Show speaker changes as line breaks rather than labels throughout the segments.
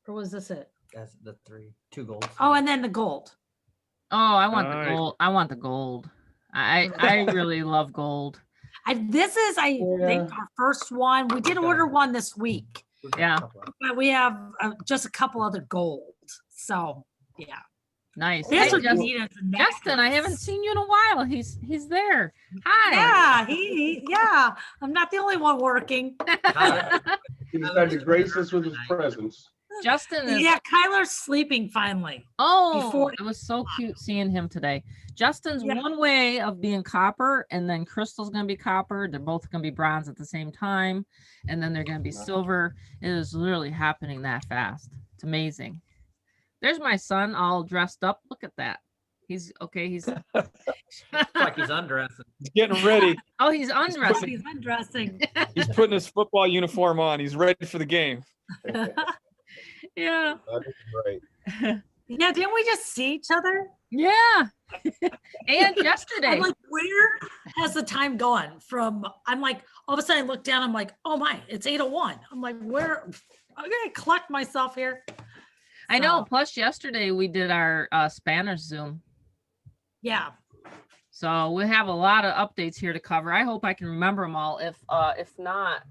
or was this it?
That's the 2 golds.
Oh, and then the gold.
Oh, I want the gold. I want the gold. I really love gold.
This is, I think, our first one. We did order one this week.
Yeah.
But we have just a couple other golds. So, yeah.
Nice.
This
Hey,
would need as a necklace.
Justin, I haven't seen you in a while. He's there. Hi.
Yeah, I'm not the only one working.
He decided to grace us with his presence.
Justin is.
Yeah, Kyler's sleeping finally.
Oh, it was so cute seeing him today. Justin's one way of being copper, and then Crystal's going to be copper. They're both going to be bronze at the same time, and then they're going to be silver. It is literally happening that fast. It's amazing. There's my son all dressed up. Look at that. He's okay. He's
like he's undressing.
He's getting ready.
Oh, he's undressing.
He's undressing.
He's putting his football uniform on. He's ready for the game.
Yeah.
That is right.
Yeah, didn't we just see each other?
Yeah. And yesterday.
I'm like, where has the time gone from? I'm like, all of a sudden I look down, I'm like, oh my, it's 8:01. I'm like, where? I'm gonna collect myself here.
I know. Plus yesterday we did our Spanish Zoom.
Yeah.
So we have a lot of updates here to cover. I hope I can remember them all. If not,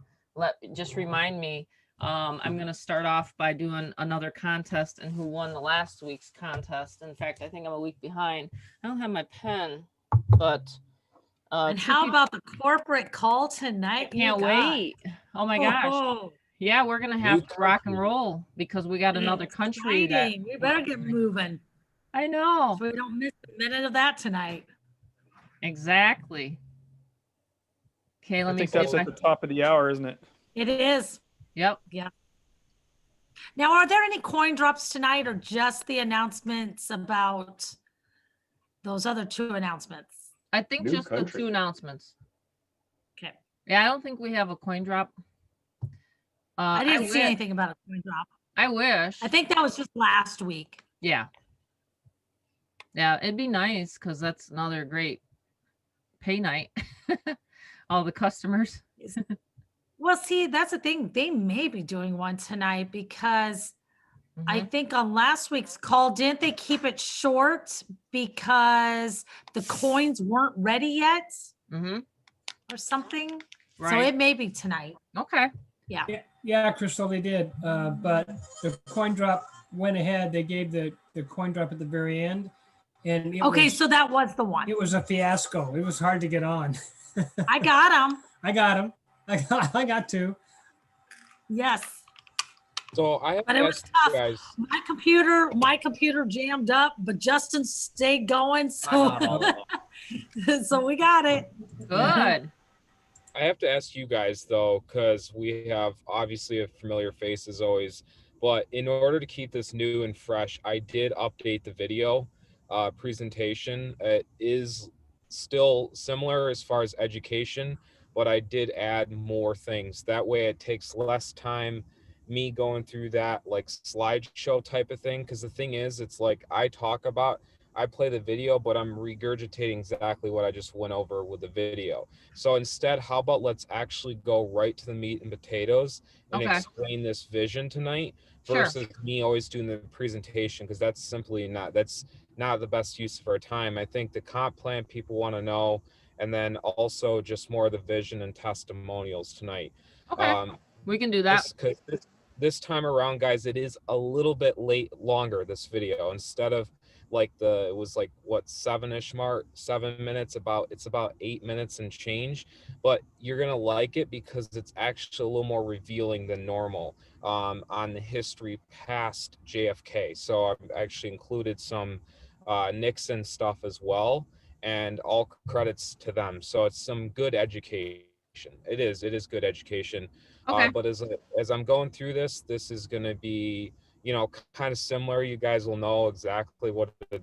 just remind me. I'm going to start off by doing another contest and who won the last week's contest. In fact, I think I'm a week behind. I don't have my pen, but
and how about the corporate call tonight?
I can't wait. Oh my gosh. Yeah, we're going to have to rock and roll because we got another country.
We better get moving.
I know.
So we don't miss a minute of that tonight.
Exactly. Okay, let me see.
I think that's at the top of the hour, isn't it?
It is.
Yep.
Yeah. Now, are there any coin drops tonight or just the announcements about those other 2 announcements?
I think
New
just
country.
the 2 announcements.
Okay.
Yeah, I don't think we have a coin drop.
I didn't see anything about a coin drop.
I wish.
I think that was just last week.
Yeah. Yeah, it'd be nice because that's another great pay night. All the customers.
Well, see, that's the thing. They may be doing one tonight because I think on last week's call, didn't they keep it short because the coins weren't ready yet or something?
Right.
So it may be tonight.
Okay.
Yeah.
Yeah, Crystal, they did. But the coin drop went ahead. They gave the coin drop at the very end. And
So that was the one.
It was a fiasco. It was hard to get on.
I got him.
I got him. I got 2.
Yes.
So I have
But
to
it was
ask
tough.
you guys.
My computer jammed up, but Justin stayed going. So, so we got it.
Good.
I have to ask you guys though, because we have obviously a familiar face as always, but in order to keep this new and fresh, I did update the video presentation. It is still similar as far as education, but I did add more things. That way it takes less time me going through that like slideshow type of thing. Because the thing is, it's like I play the video, but I'm regurgitating exactly what I just went over with the video. So instead, how about let's actually go right to the meat and potatoes and explain this vision tonight versus me always doing the presentation, because that's not the best use of our time. I think the comp plan people want to know, and then also just more of the vision and testimonials tonight.
Okay. We can do that.
This time around, guys, it is a little bit longer, this video. Instead of like it was like what 7 minutes, it's about 8 minutes and change, but you're gonna like it because it's actually a little more revealing than normal on the history past JFK. So I've actually included some Nixon stuff as well, and all credits to them. So it's some good education. It is good education.
Okay.
But as I'm going through this is going to be, kind of similar. You guys will know exactly what it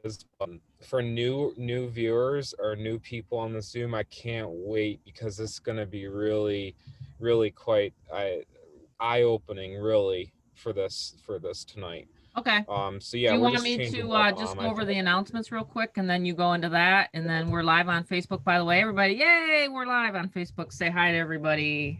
is. For new viewers or new people on the Zoom, I can't wait because it's going to be really, really quite eye-opening, really, for this tonight.
Okay.
So yeah.
Do you want me to just go over the announcements real quick, and then you go into that, and then we're live on Facebook, by the way, everybody. Yay, we're live on Facebook. Say hi to everybody.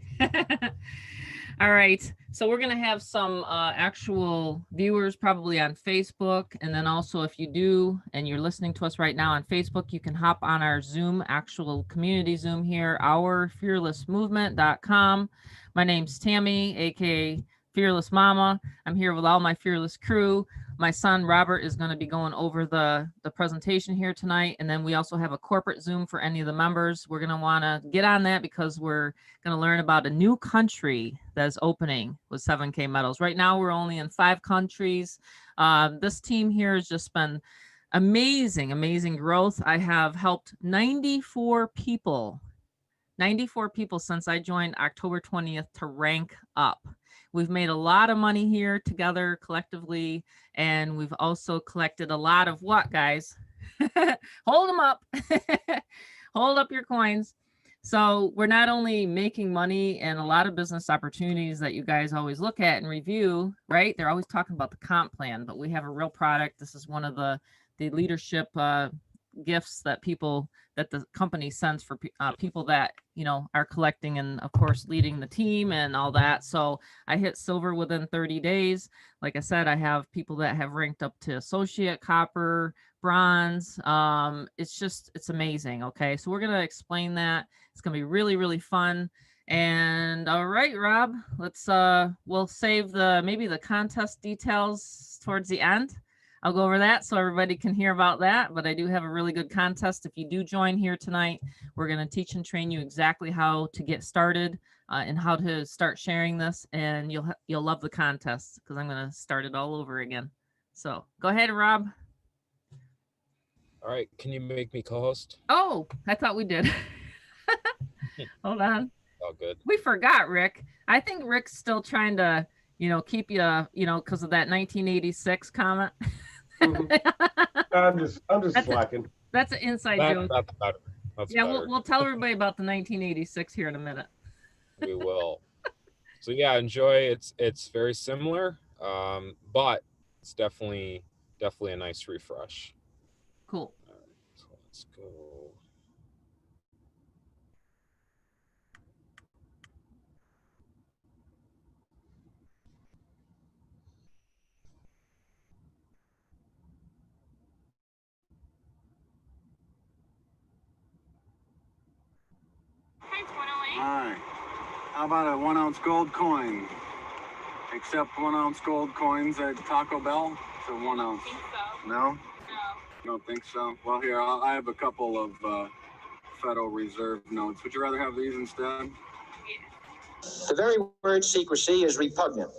All All right. So we're going to have some actual viewers probably on Facebook. And then also if you do, and you're listening to us right now on Facebook, you can hop on our Zoom, actual community Zoom here, ourfearlessmovement.com. My name's Tammy, aka Fearless Mama. I'm here with all my fearless crew. My son Robert is going to be going over the presentation here tonight. And then we also have a corporate Zoom for any of the members. We're going to want to get on that because we're going to learn about a new country that's opening with 7K medals. Right now, we're only in 5 countries. This team here has just been amazing, amazing growth. I have helped 94 people since I joined October 20th to rank up. We've made a lot of money here together collectively, and we've also collected a lot of what, guys? Hold them up. Hold up your coins. So we're not only making money and a lot of business opportunities that you guys always look at and review, right? They're always talking about the comp plan, but we have a real product. This is one of the leadership gifts that the company sends for people that, you know, are collecting and of course leading the team and all that. So I hit silver within 30 days. Like I said, I have people that have ranked up to associate, copper, bronze. It's amazing. Okay. So we're going to explain that. It's going to be really, really fun. And all right, Rob, let's we'll save maybe the contest details towards the end. I'll go over that so everybody can hear about that, but I do have a really good contest. If you do join here tonight, we're going to teach and train you exactly how to get started and how to start sharing this, and you'll love the contest because I'm going to start it all over again. So go ahead, Rob.
All right, can you make me co-host?
Oh, I thought we did. Hold on.
Oh, good.
We forgot Rick. I think Rick's still trying to, keep you, because of that 1986 comment.
I'm just slacking.
That's an inside joke.
That's better. That's
Yeah,
better.
we'll tell everybody about the 1986 here in a minute.
We will. So yeah, enjoy. It's very similar, but it's definitely a nice refresh.
Cool.
All right, so let's go.
Hi. How about a 1 ounce gold coin? Accept 1 ounce gold coins at Taco Bell? It's a 1 ounce.
Think so.
No?
No.
You don't think so? Well, here, I have a couple of Federal Reserve notes. Would you rather have these instead?
The very word secrecy is repugnant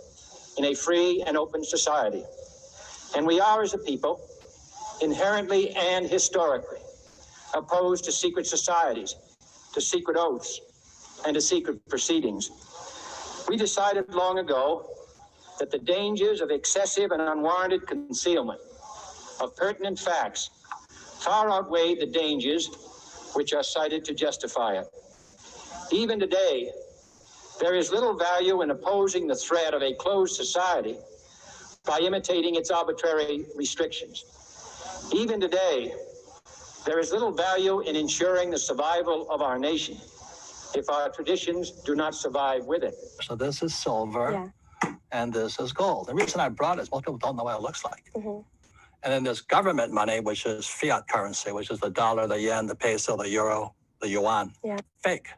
in a free and open society. And we are, as a people, inherently and historically opposed to secret societies, to secret oaths, and to secret proceedings. We decided long ago that the dangers of excessive and unwarranted concealment of pertinent facts far outweigh the dangers which are cited to justify it. Even today, there is little value in opposing the threat of a closed society by imitating its arbitrary restrictions. Even today, there is little value in ensuring the survival of our nation if our traditions do not survive with it.
So this is silver, and this is gold. The reason I brought it is most people don't know what it looks like.
Mm-hmm.
And then there's government money, which is fiat currency, which is the dollar, the yen, the peso, the euro, the yuan.
Yeah.
Fake.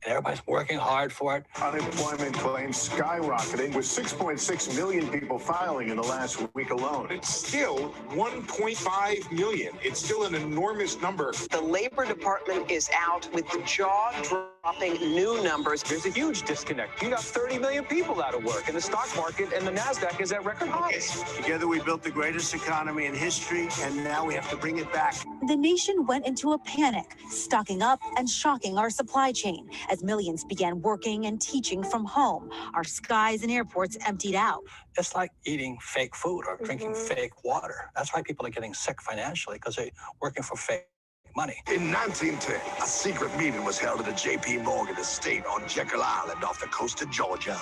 And everybody's working hard for it.
Unemployment claims skyrocketing with 6.6 million people filing in the last week alone.
It's still 1.5 million. It's still an enormous number.
The Labor Department is out with jaw-dropping new numbers.
There's a huge disconnect. You got 30 million people out of work, and the stock market and the NASDAQ is at record highs.
Together we built the greatest economy in history, and now we have to bring it back.
The nation went into a panic, stocking up and shocking our supply chain. As millions began working and teaching from home, our skies and airports emptied out.
It's like eating fake food or drinking fake water. That's why people are getting sick financially, because they're working for fake money.
In 1910, a secret meeting was held at a J.P. Morgan estate on Jekyll Island off the coast of Georgia.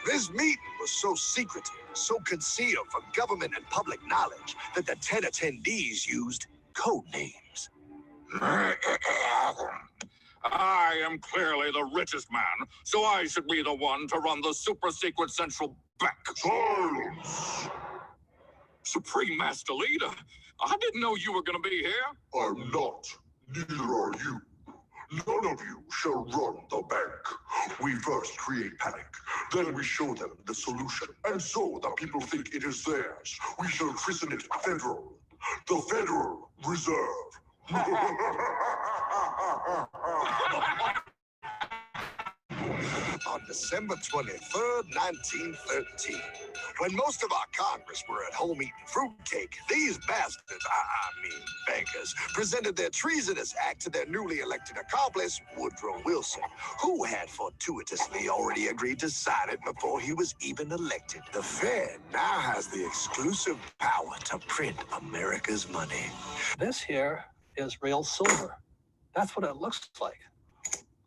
This meeting was so secretive, so concealed from government and public knowledge that the 10 attendees used code names. I am clearly the richest man, so I should be the one to run the super secret central bank. Silence! Supreme Master Leader, I didn't know you were going to be here.
I'm not. Neither are you. None of you shall run the bank. We first create panic, then we show them the solution. And so the people think it is theirs. We shall christen it Federal. The Federal Reserve.
On December 23rd, 1913, when most of our Congress were at home eating fruitcake, these bastards, I mean bankers, presented their treasonous act to their newly elected accomplice, Woodrow Wilson, who had fortuitously already agreed to sign it before he was even elected. The Fed now has the exclusive power to print America's money.
This here is real silver. That's what it looks like.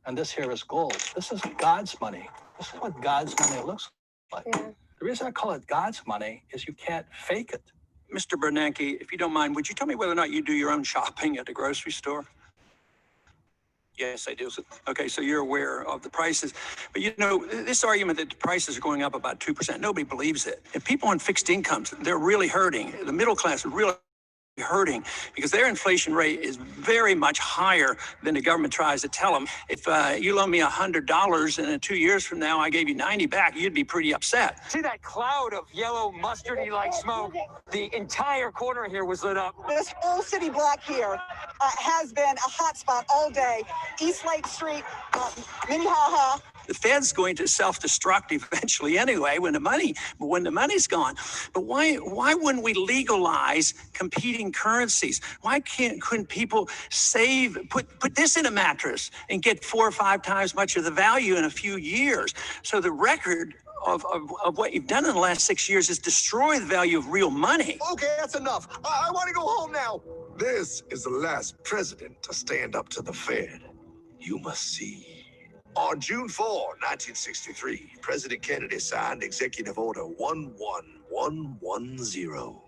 And this here is gold. This is God's money. This is what God's money looks like. Yeah. The reason I call it God's money is you can't fake it.
Mr. Bernanke, if you don't mind, would you tell me whether or not you do your own shopping at the grocery store? Yes, I do. Okay, so you're aware of the prices. But you know, this argument that the prices are going up about 2%, nobody believes it. And people on fixed incomes, they're really hurting. The middle class is really hurting because their inflation rate is very much higher than the government tries to tell them. If you loan me $100 and then 2 years from now I gave you 90 back, you'd be pretty upset.
See that cloud of yellow mustardy-like smoke? The entire corner here was lit up.
This whole city block here has been a hot spot all day. East Lake Street, Minnehaha.
The Fed's going to self-destruct eventually anyway when the money's gone. But why wouldn't we legalize competing currencies? Why couldn't people put this in a mattress and get 4 or 5 times much of the value in a few years? So the record of what you've done in the last 6 years is destroy the value of real money.
Okay, that's enough. I want to go home now. This is the last president to stand up to the Fed. You must see. On June 4, 1963, President Kennedy signed Executive Order 11110.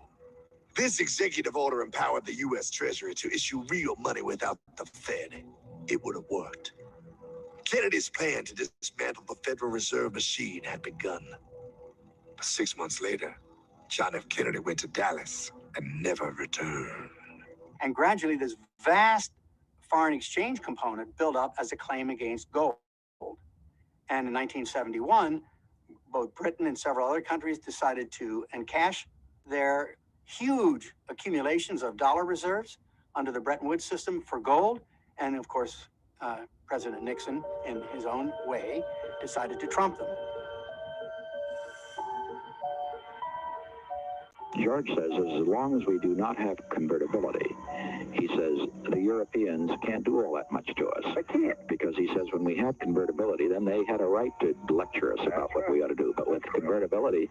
This executive order empowered the U.S. Treasury to issue real money without the Fed. It would have worked. Kennedy's plan to dismantle the Federal Reserve machine had begun. But 6 months later, John F. Kennedy went to Dallas and never returned.
And gradually, this vast foreign exchange component built up as a claim against gold. And in 1971, both Britain and several other countries decided to encash their huge accumulations of dollar reserves under the Bretton Woods system for gold. And of course, President Nixon, in his own way, decided to trump them.
George says as long as we do not have convertibility, he says the Europeans can't do all that much to us. They can't. Because he says when we had convertibility, then they had a right to lecture us about what we ought to do. But with convertibility,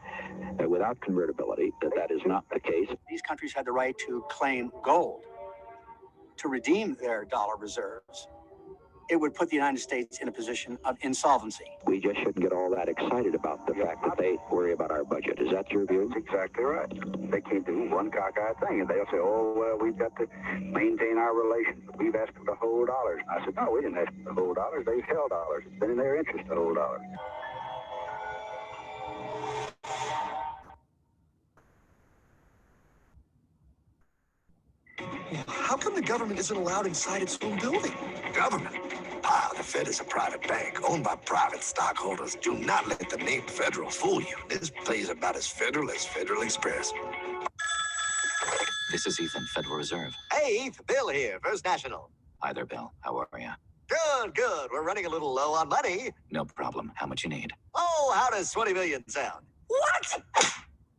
without convertibility, that is not the case.
These countries had the right to claim gold to redeem their dollar reserves. It would put the United States in a position of insolvency.
We just shouldn't get all that excited about the fact that they worry about our budget. Is that your view?
That's exactly right. They can't do one cockeyed thing, and they'll say, oh, well, we've got to maintain our relations. We've asked them to hold dollars. I said, no, we didn't ask them to hold dollars. They've held dollars. It's been in their interest to hold dollars.
How come the government isn't allowed inside its own building? Government? The Fed is a private bank owned by private stockholders. Do not let the name Federal fool you. This place is about as federal as Federal Express.
This is Ethan, Federal Reserve.
Hey, Heath, Bill here, First National.
Hi there, Bill. How are you?
Good, good. We're running a little low on money.
No problem. How much you need?
Oh, how does 20 million sound? What?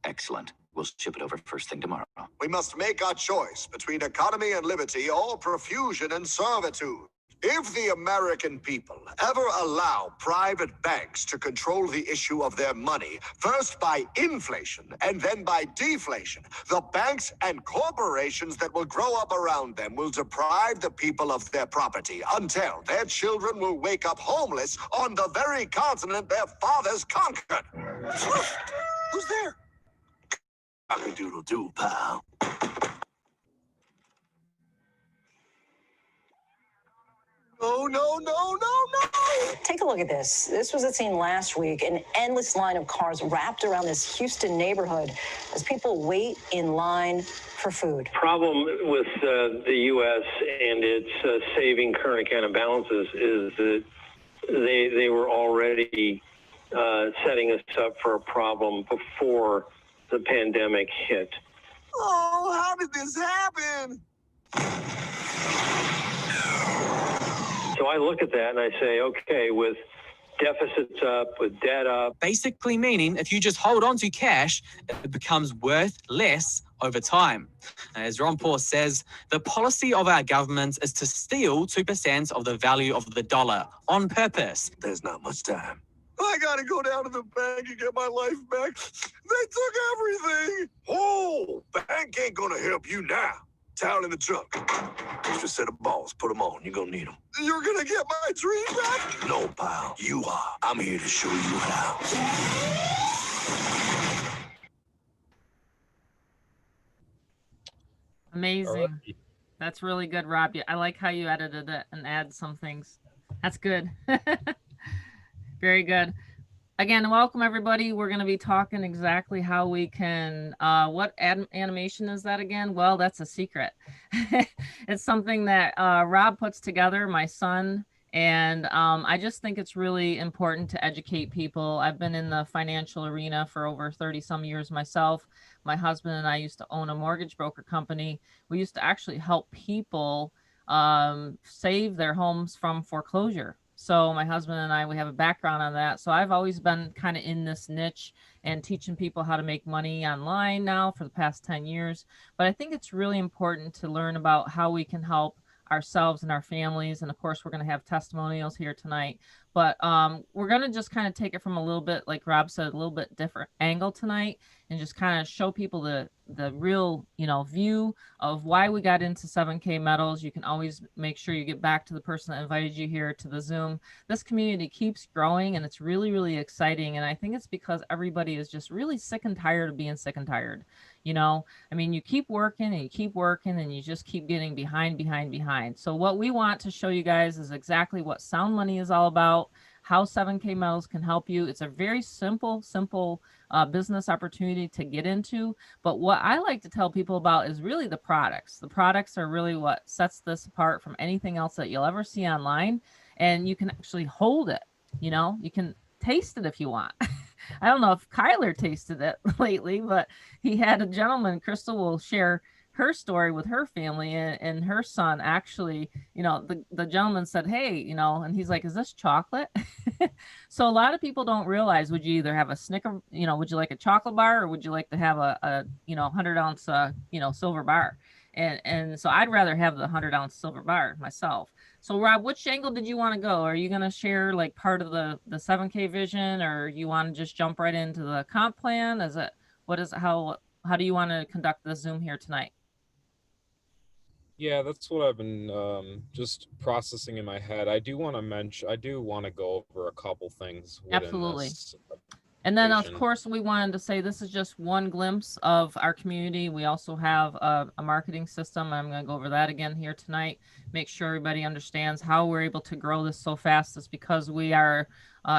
Excellent. We'll ship it over first thing tomorrow.
We must make our choice between economy and liberty or profusion and servitude. If the American people ever allow private banks to control the issue of their money, first by inflation and then by deflation, the banks and corporations that will grow up around them will deprive the people of their property until their children will wake up homeless on the very continent their fathers conquered. Who's there?
Cock-a-doodle-doo, pal. Oh, no, no, no, no!
Take a look at this. This was a scene last week, an endless line of cars wrapped around this Houston neighborhood as people wait in line for food.
Problem with the U.S. and its saving current account balances is that they were already setting us up for a problem before the pandemic hit.
Oh, how did this happen?
So I look at that and I say, okay, with deficits up, with debt up.
Basically meaning if you just hold on to cash, it becomes worth less over time. As Ron Paul says, the policy of our governments is to steal 2% of the value of the dollar on purpose.
There's not much time. I gotta go down to the bank and get my life back. They took everything.
Oh, bank ain't gonna help you now. Towel in the trunk. Extra set of balls. Put them on. You're gonna need them.
You're gonna get my dream back?
No, pal. You are. I'm here to show you how.
Amazing. That's really good, Rob. I like how you edited it and add some things. That's good. Very good. Again, welcome everybody. We're going to be talking exactly how we can, what animation is that again? Well, that's a secret. It's something that Rob puts together, my son, and I just think it's really important to educate people. I've been in the financial arena for over 30 some years myself. My husband and I used to own a mortgage broker company. We used to actually help people save their homes from foreclosure. So my husband and I, we have a background on that. So I've always been kind of in this niche and teaching people how to make money online now for the past 10 years. But I think it's really important to learn about how we can help ourselves and our families. And of course, we're going to have testimonials here tonight. But we're going to just kind of take it from a little bit, like Rob said, a little bit different angle tonight and just kind of show people the real, view of why we got into 7K metals. You can always make sure you get back to the person that invited you here to the Zoom. This community keeps growing and it's really, really exciting. And I think it's because everybody is just really sick and tired of being sick and tired. I mean, you keep working and you keep working and you just keep getting behind. So what we want to show you guys is exactly what sound money is all about, how 7K metals can help you. It's a very simple business opportunity to get into. But what I like to tell people about is really the products. The products are really what sets this apart from anything else that you'll ever see online. And you can actually hold it, you can taste it if you want. I don't know if Kyler tasted it lately, but he had a gentleman, Crystal will share her story with her family and her son actually, the gentleman said, hey, and he's like, is this chocolate? So a lot of people don't realize, would you either have a Snicker, would you like a chocolate bar or would you like to have a 100-ounce, silver bar? And so I'd rather have the 100-ounce silver bar myself. So Rob, which angle did you want to go? Are you going to share like part of the 7K vision, or you want to just jump right into the comp plan? How do you want to conduct the Zoom here tonight?
Yeah, that's what I've been just processing in my head. I do want to go over a couple things within
Absolutely.
This
and then of course we wanted to say this is just one glimpse of our community. We also have a marketing system. I'm going to go over that again here tonight. Make sure everybody understands how we're able to grow this so fast. It's because we are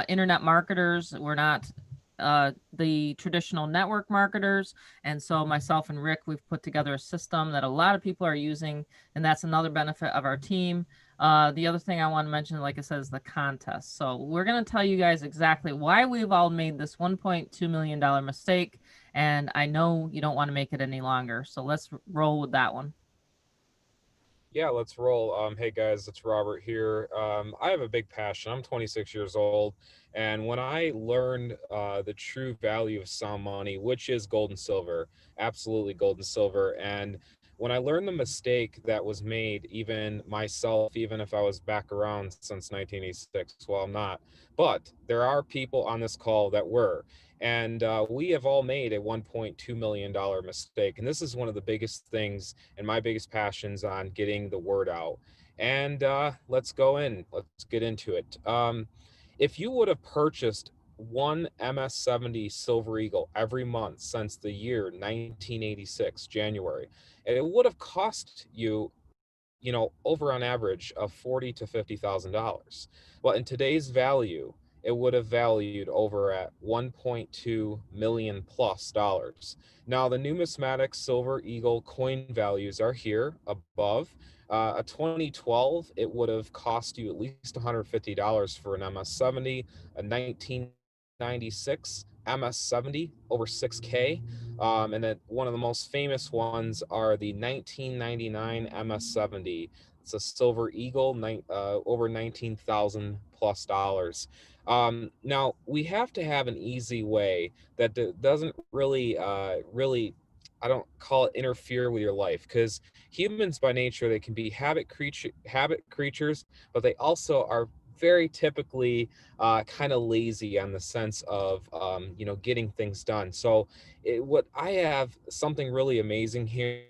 internet marketers. We're not the traditional network marketers. And so myself and Rick, we've put together a system that a lot of people are using, and that's another benefit of our team. The other thing I want to mention, like I said, is the contest. So we're going to tell you guys exactly why we've all made this $1.2 million mistake. And I know you don't want to make it any longer. So let's roll with that one.
Yeah, let's roll. Hey guys, it's Robert here. I have a big passion. I'm 26 years old. And when I learned the true value of sound money, which is gold and silver, absolutely gold and silver. And when I learned the mistake that was made, even myself, even if I was back around since 1986, well, I'm not, but there are people on this call that were. And we have all made a $1.2 million mistake. And this is one of the biggest things and my biggest passions on getting the word out. And let's get into it. If you would have purchased one MS-70 Silver Eagle every month since the year 1986, January, and it would have cost you over on average of $40,000 to $50,000. Well, in today's value, it would have valued over at 1.2 million plus dollars. Now, the numismatic Silver Eagle coin values are here above. A 2012, it would have cost you at least $150 for an MS-70, a 1996 MS-70 over 6K. And then one of the most famous ones are the 1999 MS-70. It's a Silver Eagle, over 19,000 plus dollars. Now we have to have an easy way that doesn't really, I don't call it interfere with your life, because humans by nature, they can be habit creatures, but they also are very typically kind of lazy on the sense of getting things done. So what I have something really amazing here.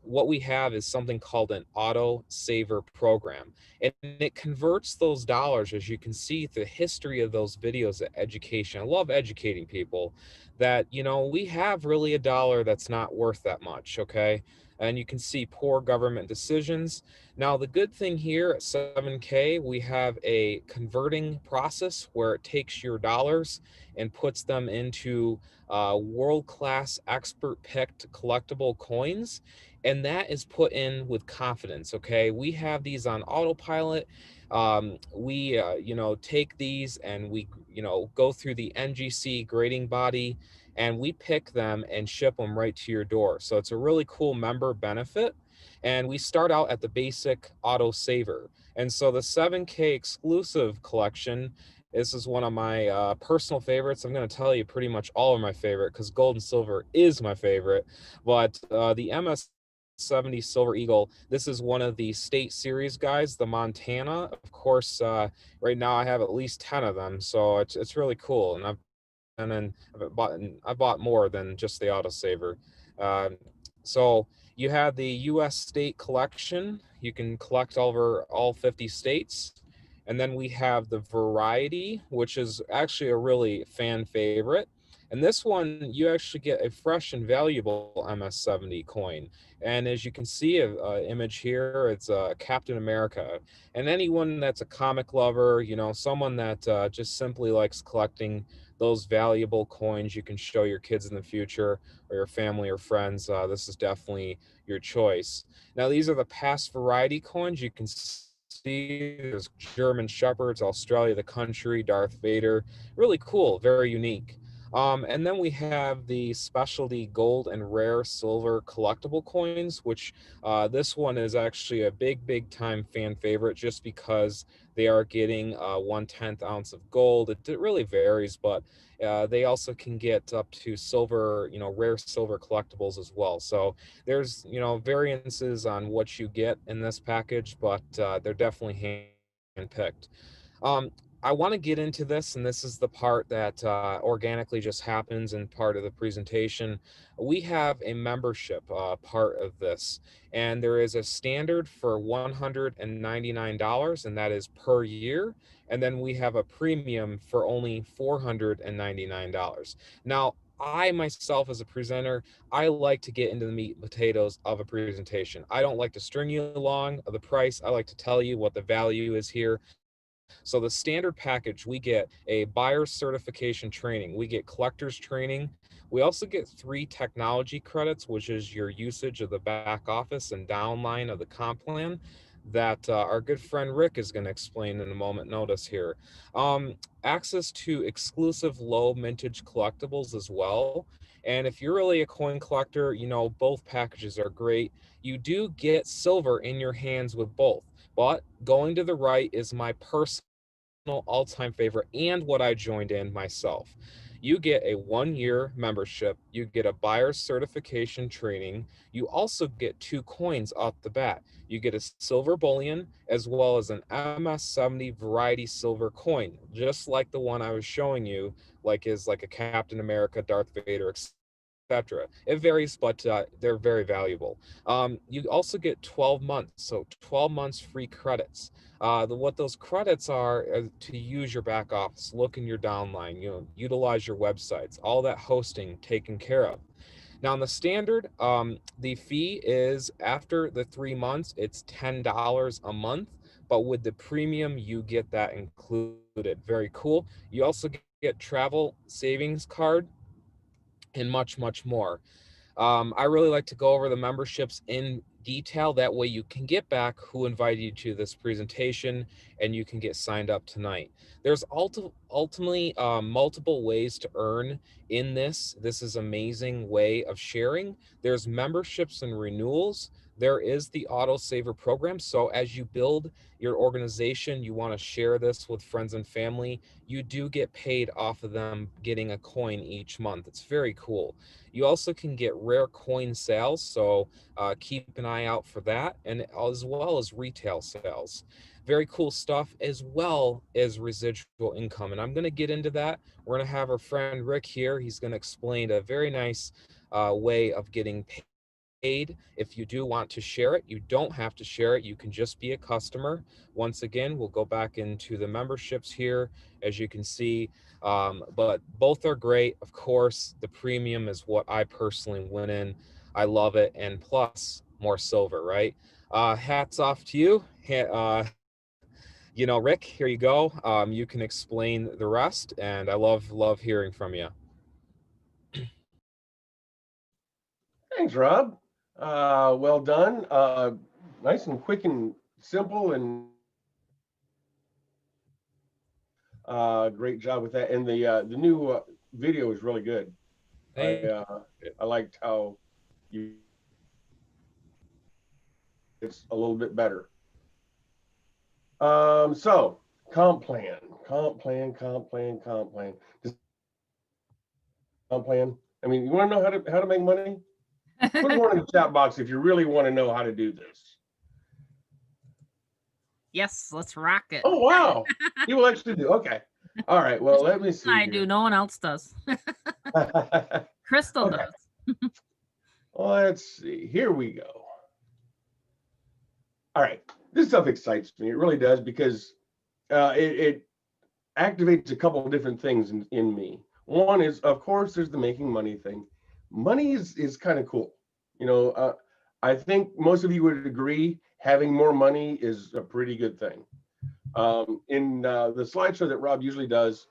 What we have is something called an auto saver program, and it converts those dollars, as you can see through the history of those videos of education. I love educating people that we have really a dollar that's not worth that much. Okay, and you can see poor government decisions. Now, the good thing here at 7K, we have a converting process where it takes your dollars and puts them into world-class expert-picked collectible coins, and that is put in with confidence. Okay, we have these on autopilot. We take these and we go through the NGC grading body, and we pick them and ship them right to your door. So it's a really cool member benefit. And we start out at the basic auto saver. And so the 7K exclusive collection, this is one of my personal favorites. I'm going to tell you pretty much all of my favorite, because gold and silver is my favorite. But the MS-70 Silver Eagle, this is one of the state series guys, the Montana. Of course, right now I have at least 10 of them, so it's really cool. And I bought more than just the autosaver. So you have the U.S. state collection. You can collect over all 50 states. And then we have the variety, which is actually a really fan favorite. And this one, you actually get a fresh and valuable MS-70 coin. And as you can see, an image here, it's Captain America. And anyone that's a comic lover, someone that just simply likes collecting those valuable coins you can show your kids in the future, or your family or friends, this is definitely your choice. Now, these are the past variety coins. You can see there's German Shepherds, Australia the country, Darth Vader. Really cool, very unique. And then we have the specialty gold and rare silver collectible coins, which this one is actually a big time fan favorite, just because they are getting 1/10 ounce of gold. It really varies, but they also can get up to silver, rare silver collectibles as well. So there's, variances on what you get in this package, but they're definitely handpicked. Um, I want to get into this, and this is the part that organically just happens in part of the presentation. We have a membership part of this, and there is a standard for $199, and that is per year. And then we have a premium for only $499. Now, I myself, as a presenter, I like to get into the meat and potatoes of a presentation. I don't like to string you along the price. I like to tell you what the value is here. So the standard package, we get a buyer certification training, we get collector's training, we also get 3 technology credits, which is your usage of the back office and downline of the comp plan, that our good friend Rick is going to explain in a moment notice here. Access to exclusive low mintage collectibles as well. And if you're really a coin collector, both packages are great. You do get silver in your hands with both. But going to the right is my personal all-time favorite, and what I joined in myself. You get a 1-year membership, you get a buyer certification training, you also get 2 coins off the bat. You get a silver bullion as well as an MS-70 variety silver coin, just like the one I was showing you, like a Captain America, Darth Vader, etc. It varies, but they're very valuable. You also get 12 months, so 12 months free credits. What those credits are to use your back office, look in your downline, utilize your websites, all that hosting taken care of. Now on the standard, the fee is after the 3 months, it's $10 a month, but with the premium, you get that included. Very cool. You also get travel savings card and much, much more. I really like to go over the memberships in detail. That way you can get back who invited you to this presentation and you can get signed up tonight. There's ultimately multiple ways to earn in this. This is an amazing way of sharing. There's memberships and renewals. There is the autosaver program. So as you build your organization, you want to share this with friends and family, you do get paid off of them getting a coin each month. It's very cool. You also can get rare coin sales, so keep an eye out for that, and as well as retail sales. Very cool stuff, as well as residual income. And I'm going to get into that. We're going to have our friend Rick here. He's going to explain a very nice way of getting paid. If you do want to share it, you don't have to share it. You can just be a customer. Once again, we'll go back into the memberships here, as you can see. But both are great. Of course, the premium is what I personally went in. I love it. And plus more silver, right? Hats off to you. Rick, here you go. You can explain the rest. And I love hearing from you.
Thanks, Rob. Well done. Nice and quick and simple, and great job with that. And the new video is really good. I liked how it's a little bit better. So comp plan. I mean, you want to know how to make money? Put one in the chat box if you really want to know how to do this.
Yes, let's rock it.
Oh, wow. You will actually do. Okay. All right. Well, let me see.
I do. No one else does. Crystal does.
Let's see. Here we go. All right. This stuff excites me. It really does, because it activates a couple of different things in me. One is, of course, there's the making money thing. Money is kind of cool. I think most of you would agree having more money is a pretty good thing. In the slideshow that Rob usually does,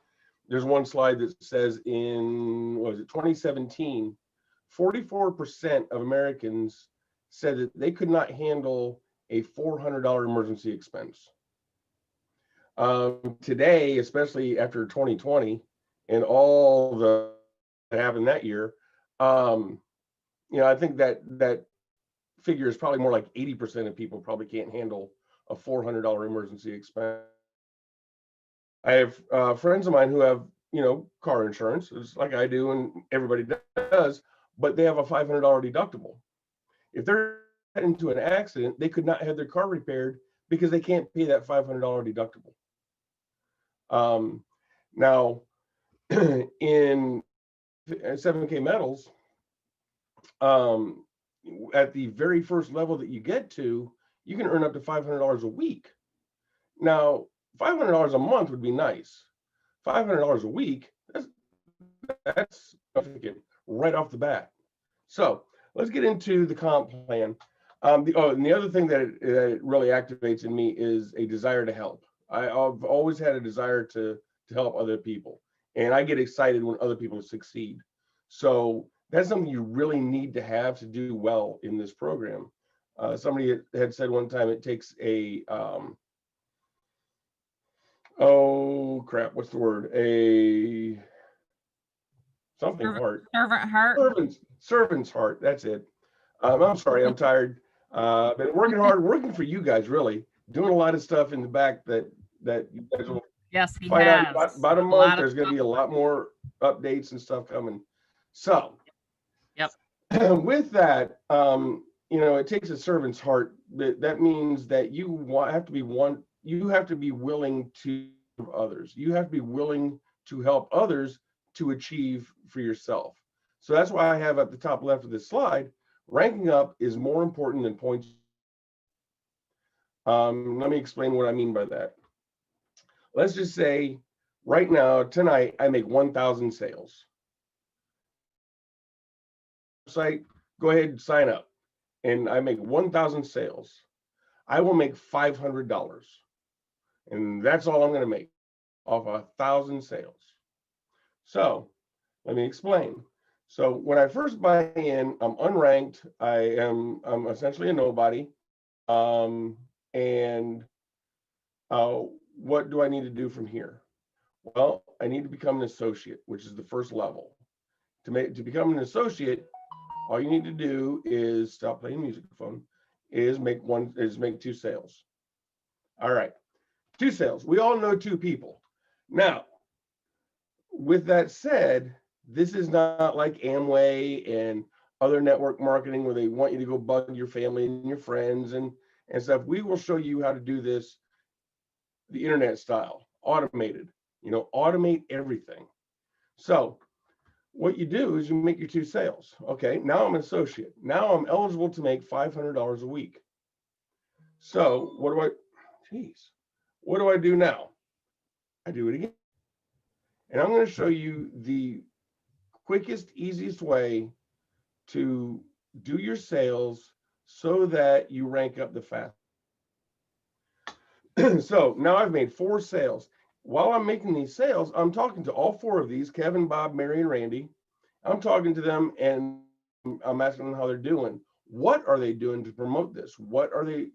there's one slide that says in, 2017, 44% of Americans said that they could not handle a $400 emergency expense. Today, especially after 2020 and all that happened that year, I think that figure is probably more like 80% of people probably can't handle a $400 emergency expense. I have friends of mine who have, car insurance, it's like I do and everybody does, but they have a $500 deductible. If they're into an accident, they could not have their car repaired because they can't pay that $500 deductible. Now, in 7K metals, at the very first level that you get to, you can earn up to $500 a week. Now, $500 a month would be nice. $500 a week, that's significant right off the bat. So let's get into the comp plan. And the other thing that it really activates in me is a desire to help. I've always had a desire to help other people, and I get excited when other people succeed. So that's something you really need to have to do well in this program. Somebody had said one time it takes a oh crap, what's the word? A something heart.
Servant heart.
Servant's heart. That's it. I'm sorry, I'm tired. Been working hard, working for you guys, really doing a lot of stuff in the back that you guys will find out about a month. There's going to be a lot more updates and stuff coming. So,
yep.
With that, it takes a servant's heart. That means that you have to be willing to help others. You have to be willing to help others to achieve for yourself. So that's why I have at the top left of this slide, ranking up is more important than points. Let me explain what I mean by that. Let's just say right now, tonight, I make 1,000 sales. website, go ahead and sign up. And I make 1,000 sales. I will make $500. And that's all I'm going to make off 1,000 sales. So let me explain. So when I first buy in, I'm unranked. I'm essentially a nobody. What do I need to do from here? Well, I need to become an associate, which is the first level. To become an associate, all you need to do is stop playing music phone, is make 2 sales. All right, 2 sales. We all know 2 people. Now, with that said, this is not like Amway and other network marketing where they want you to go bug your family and your friends and stuff. We will show you how to do this the internet style, automated, automate everything. So what you do is you make your 2 sales. Okay, now I'm an associate. Now I'm eligible to make $500 a week. So what do I do now? I do it again. And I'm going to show you the quickest, easiest way to do your sales so that you rank up the fast. So now I've made 4 sales. While I'm making these sales, I'm talking to all 4 of these, Kevin, Bob, Mary, and Randy. I'm talking to them and I'm asking them how they're doing. What are they doing to promote this? What are they,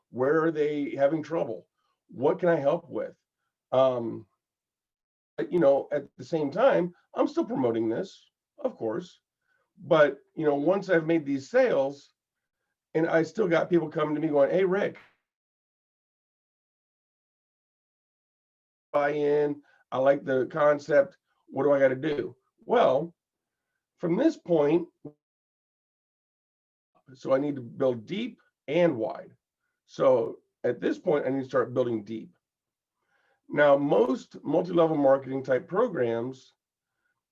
where are they having trouble? What can I help with? At the same time, I'm still promoting this, of course. But, once I've made these sales and I still got people coming to me going, hey, Rick, buy in, I like the concept, what do I got to do? Well, from this point, so I need to build deep and wide. So at this point, I need to start building deep. Now, most multi-level marketing type programs,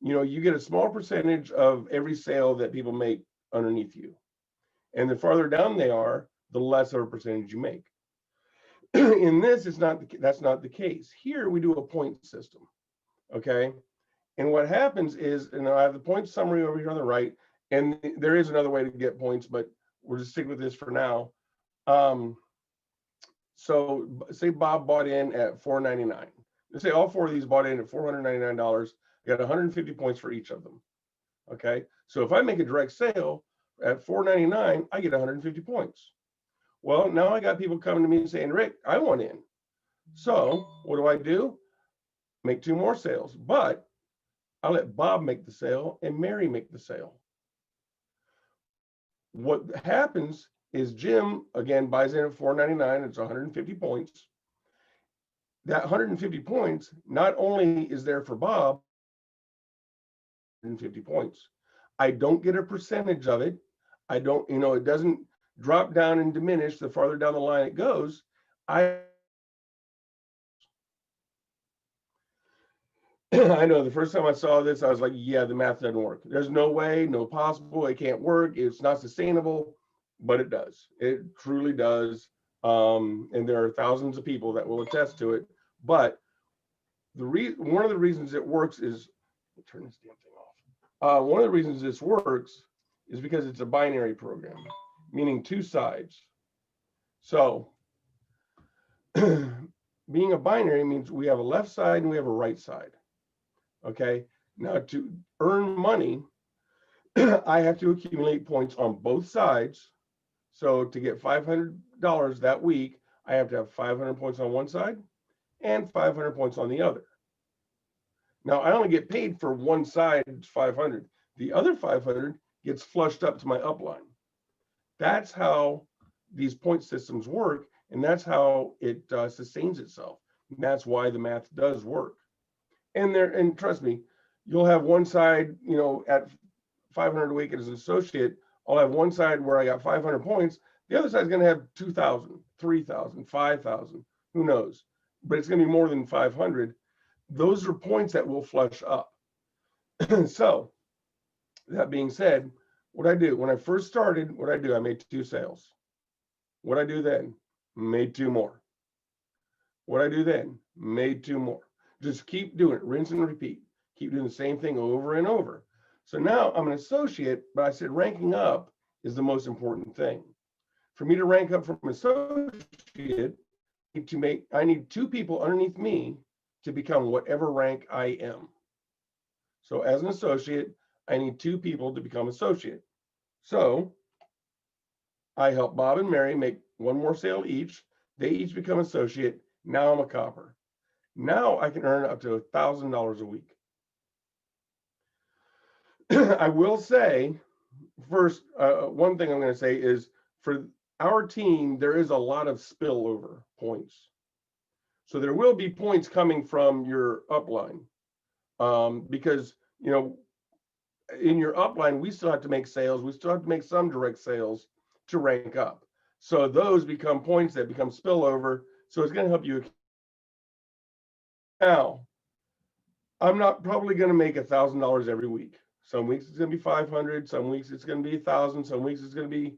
you get a small percentage of every sale that people make underneath you. And the farther down they are, the less of a percentage you make. In this, that's not the case. Here we do a point system, okay? And what happens is, I have the point summary over here on the right, and there is another way to get points, but we'll just stick with this for now. So say Bob bought in at $4.99. Let's say all 4 of these bought in at $499. Got 150 points for each of them, okay? So if I make a direct sale at $4.99, I get 150 points. Well, now I got people coming to me and saying, Rick, I want in. So what do? Make 2 more sales, but I'll let Bob make the sale and Mary make the sale. What happens is Jim, again, buys in at $4.99. It's 150 points. That 150 points not only is there for Bob, 150 points. I don't get a percentage of it. I don't, it doesn't drop down and diminish the farther down the line it goes. I know the first time I saw this, I was like, yeah, the math doesn't work. There's no way, no possible, it can't work. It's not sustainable, but it does. It truly does. And there are thousands of people that will attest to it. But one of the reasons it works is, turn this damn thing off. One of the reasons this works is because it's a binary program, meaning 2 sides. So being a binary means we have a left side and we have a right side. Okay, now to earn money, I have to accumulate points on both sides. So to get $500 that week, I have to have 500 points on one side and 500 points on the other. Now I only get paid for one side, 500. The other 500 gets flushed up to my upline. That's how these point systems work, and that's how it sustains itself. And that's why the math does work. And trust me, you'll have one side, at 500 a week as an associate, I'll have one side where I got 500 points. The other side is going to have 2,000, 3,000, 5,000, who knows? But it's going to be more than 500. Those are points that will flush up. So that being said, what I do when I first started, I made 2 sales. What I do then, made 2 more. What I do then, made 2 more. Just keep doing it, rinse and repeat. Keep doing the same thing over and over. So now I'm an associate, but I said ranking up is the most important thing. For me to rank up from associate, I need 2 people underneath me to become whatever rank I am. So as an associate, I need 2 people to become associate. So I help Bob and Mary make 1 more sale each. They each become associate. Now I'm a copper. Now I can earn up to $1,000 a week. I will say, first, one thing I'm going to say is for our team, there is a lot of spillover points. So there will be points coming from your upline because, you know, in your upline, we still have to make sales. We still have to make some direct sales to rank up. So those become points that become spillover. So it's going to help you. Now, I'm not probably going to make $1,000 every week. Some weeks it's going to be 500. Some weeks it's going to be 1,000. Some weeks it's going to be.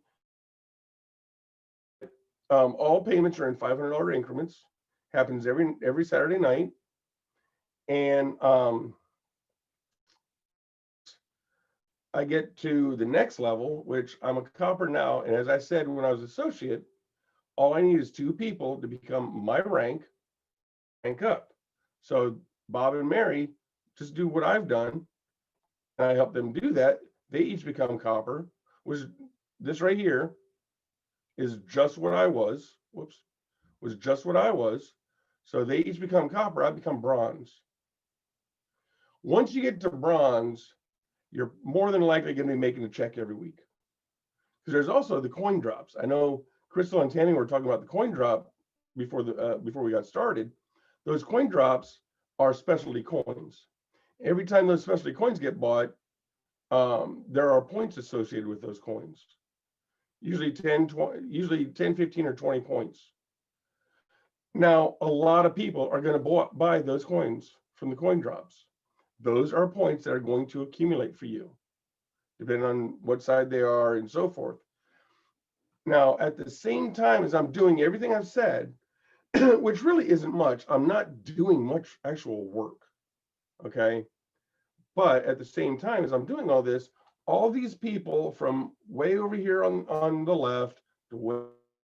All payments are in $500 increments. Happens every Saturday night, and I get to the next level, which I'm a copper now. And as I said, when I was associate, all I need is 2 people to become my rank up. So Bob and Mary just do what I've done, and I help them do that. They each become copper, which this right here is just what I was. Was just what I was. So they each become copper, I become bronze. Once you get to bronze, you're more than likely going to be making a check every week. Because there's also the coin drops. I know Crystal and Tammy were talking about the coin drop before we got started. Those coin drops are specialty coins. Every time those specialty coins get bought, there are points associated with those coins. Usually 10, 15, or 20 points. Now, a lot of people are going to buy those coins from the coin drops. Those are points that are going to accumulate for you, depending on what side they are and so forth. Now, at the same time as I'm doing everything I've said, which really isn't much, I'm not doing much actual work, okay? But at the same time as I'm doing all this, all these people from way over here on the left to way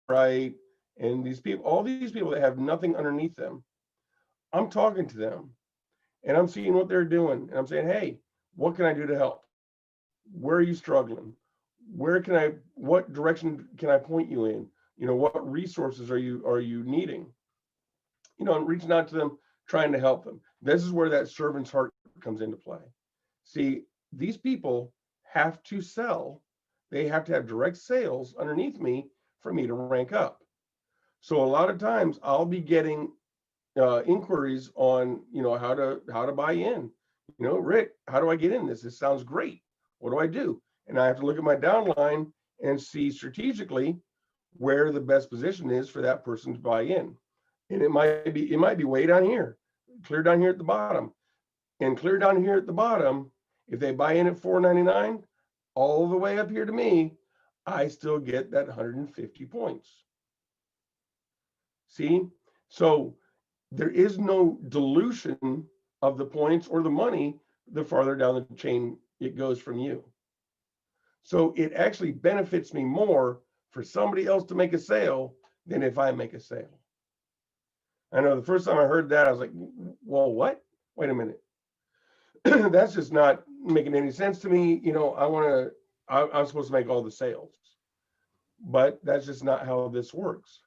right, and these people, all these people that have nothing underneath them, I'm talking to them and I'm seeing what they're doing. And I'm saying, hey, what can I do to help? Where are you struggling? What direction can I point you in? You know, what resources are you needing? You know, I'm reaching out to them, trying to help them. This is where that servant's heart comes into play. See, these people have to sell. They have to have direct sales underneath me for me to rank up. So a lot of times I'll be getting inquiries on, you know, how to buy in. You know, Rick, how do I get in this? This sounds great. What do I do? And I have to look at my downline and see strategically where the best position is for that person to buy in. And it might be way down here, clear down here at the bottom. And clear down here at the bottom, if they buy in at $4.99, all the way up here to me, I still get that 150 points. See? So there is no dilution of the points or the money the farther down the chain it goes from you. So it actually benefits me more for somebody else to make a sale than if I make a sale. I know the first time I heard that, I was like, well, what? Wait a minute. That's just not making any sense to me. You know, I'm supposed to make all the sales, but that's just not how this works.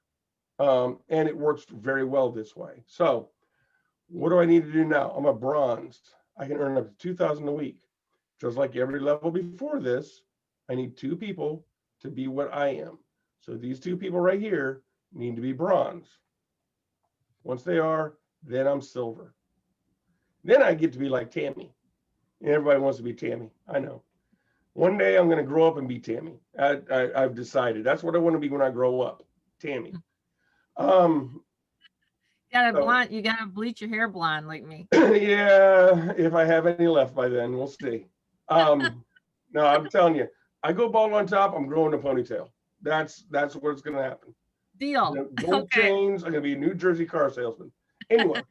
And it works very well this way. So what do I need to do now? I'm a bronze. I can earn up to 2,000 a week. Just like every level before this, I need 2 people to be what I am. So these 2 people right here need to be bronze. Once they are, then I'm silver. Then I get to be like Tammy. And everybody wants to be Tammy. I know. One day I'm going to grow up and be Tammy. I've decided that's what I want to be when I grow up. Tammy.
You gotta bleach your hair blonde like me.
Yeah, if I have any left by then, we'll see. No, I'm telling you, I go bald on top, I'm growing a ponytail. That's what's going to happen.
Deal.
Gold chains. I'm going to be a New Jersey car salesman. Anyway,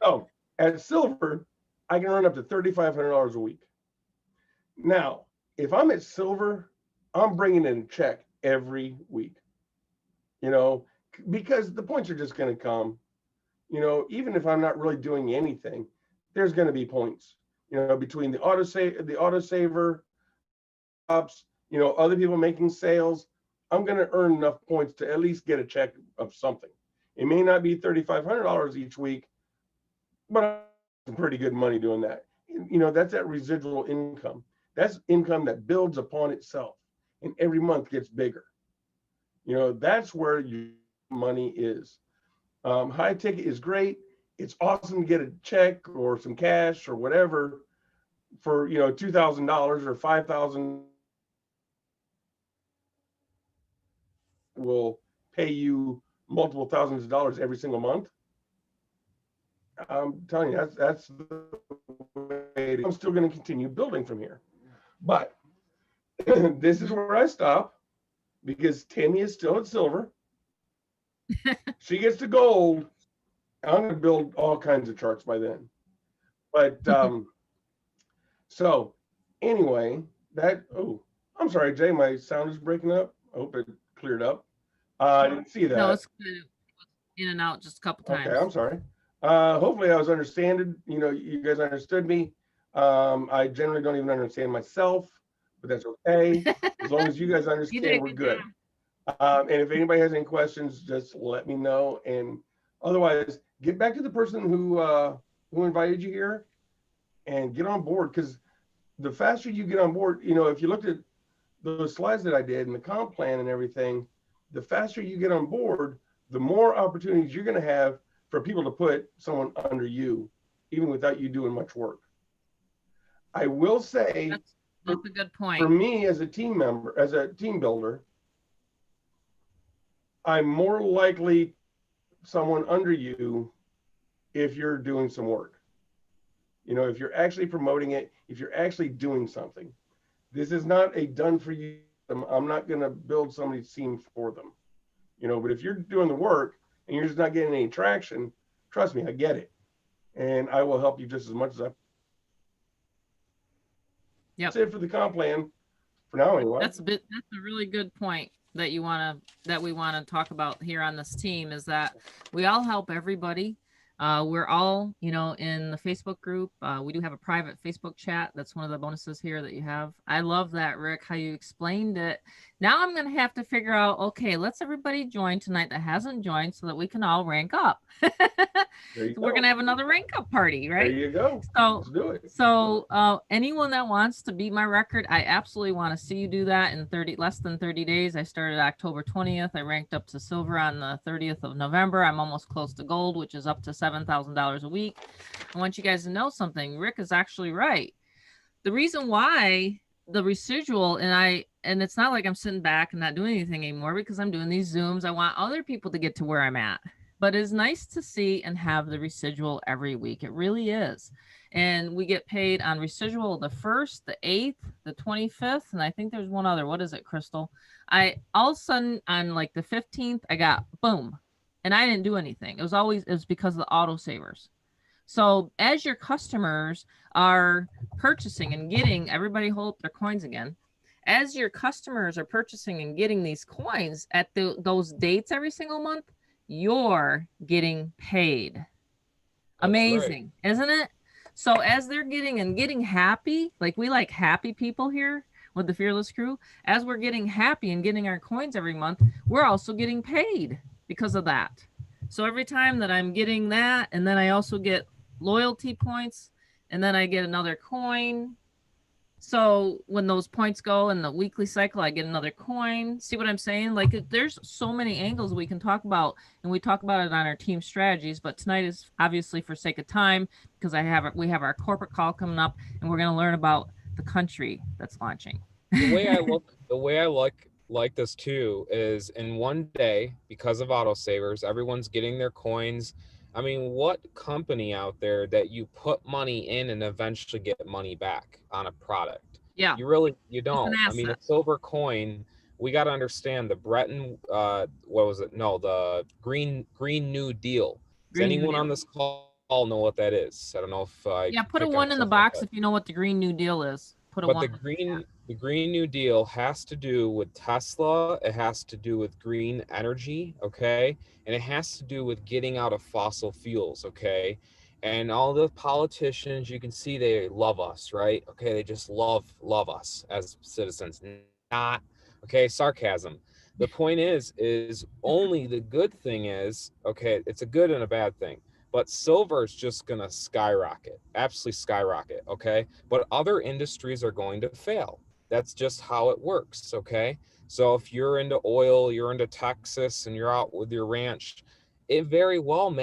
so at silver, I can earn up to $3,500 a week. Now, if I'm at silver, I'm bringing in a check every week, because the points are just going to come. Even if I'm not really doing anything, there's going to be points, between the autosaver, ops, other people making sales. I'm going to earn enough points to at least get a check of something. It may not be $3,500 each week, but I'm pretty good money doing that. That's that residual income. That's income that builds upon itself and every month gets bigger. That's where your money is. High ticket is great. It's awesome to get a check or some cash or whatever for, $2,000 or $5,000 will pay you multiple thousands of dollars every single month. I'm telling you, that's the way I'm still going to continue building from here. But this is where I stop because Tammy is still at silver. She gets to gold. I'm going to build all kinds of charts by then. But so anyway, I'm sorry, Jay, my sound is breaking up. I hope it cleared up. I didn't see that.
No, it's good. In and out just a couple times.
Okay, I'm sorry. Hopefully I was understanded. You guys understood me. I generally don't even understand myself, but that's okay. As long as you guys understand, we're good. And if anybody has any questions, just let me know. And otherwise, get back to the person who invited you here and get on board, because the faster you get on board, if you looked at those slides that I did and the comp plan and everything, the faster you get on board, the more opportunities you're going to have for people to put someone under you, even without you doing much work. I will say,
that's a good point.
For me as a team member, as a team builder, I'm more likely someone under you if you're doing some work. If you're actually promoting it, if you're actually doing something. This is not a done for you. I'm not going to build somebody's team for them. But if you're doing the work and you're just not getting any traction, trust me, I get it. And I will help you just as much as I.
Yep.
That's it for the comp plan for now anyway.
That's a really good point that we want to talk about here on this team, is that we all help everybody. We're all, in the Facebook group. We do have a private Facebook chat. That's one of the bonuses here that you have. I love that, Rick, how you explained it. Now I'm going to have to figure out, okay, let's everybody join tonight that hasn't joined so that we can all rank up. We're going to have another rank up party, right?
There you go.
So,
let's do it.
So anyone that wants to beat my record, I absolutely want to see you do that in less than 30 days. I started October 20th. I ranked up to silver on the 30th of November. I'm almost close to gold, which is up to $7,000 a week. I want you guys to know something. Rick is actually right. The reason why the residual, and it's not like I'm sitting back and not doing anything anymore, because I'm doing these Zooms. I want other people to get to where I'm at. But it's nice to see and have the residual every week. It really is. And we get paid on residual the 1st, the 8th, the 25th, and I think there's one other. What is it, Crystal? All of a sudden on like the 15th, I got boom. And I didn't do anything. It was because of the autosavers. So as your customers are purchasing and getting, everybody hold up their coins again. As your customers are purchasing and getting these coins at those dates every single month, you're getting paid. That's amazing, right, isn't it? So as they're getting happy, like we like happy people here with the Fearless Crew, as we're getting happy and getting our coins every month, we're also getting paid because of that. So every time that I'm getting that, and then I also get loyalty points, and then I get another coin. So when those points go in the weekly cycle, I get another coin. See what I'm saying? Like, there's so many angles we can talk about, and we talk about it on our team strategies. But tonight is obviously for sake of time, because we have our corporate call coming up, and we're going to learn about the country that's launching.
The way I like this too is in one day, because of autosavers, everyone's getting their coins. I mean, what company out there that you put money in and eventually get money back on a product?
Yeah.
You don't. I mean, a silver coin, we got to understand the the Green New Deal. Does anyone on this call know what that is? I don't know if
put a 1 in the box if you know what the Green New Deal is. put a
But
one.
the Green New Deal has to do with Tesla. It has to do with green energy, okay? And it has to do with getting out of fossil fuels, okay? And all the politicians, you can see they love us, right? Okay, they just love us as citizens. Not, okay, sarcasm. The point is only the good thing is, okay, it's a good and a bad thing. But silver is just going to skyrocket, absolutely skyrocket, okay? But other industries are going to fail. That's just how it works, okay? So if you're into oil, you're into Texas, and you're out with your ranch, it very well